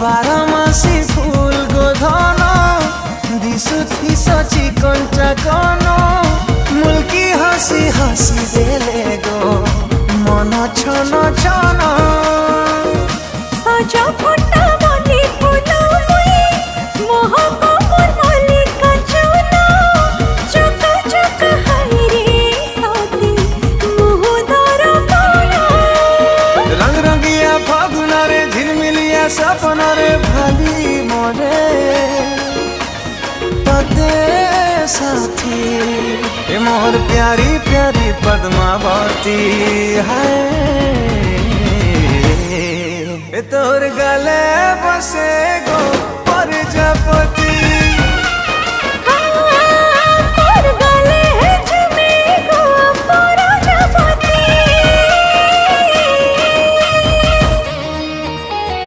बारमासी फूल गोधन दिशुथी सची कंटा कन मुल्की हसी हसी देले गो मन छन छन सजा फटा मनी फूला मुई महक मोर मल्लिका चुना चका चका हाय रे साथी मुह दर्पण रंग रंगिया फागुन रे झिलमिलिया सपन रे भाली मोरे पते साथी ए मोर प्यारी प्यारी पद्मावती है तोर गले बसे गो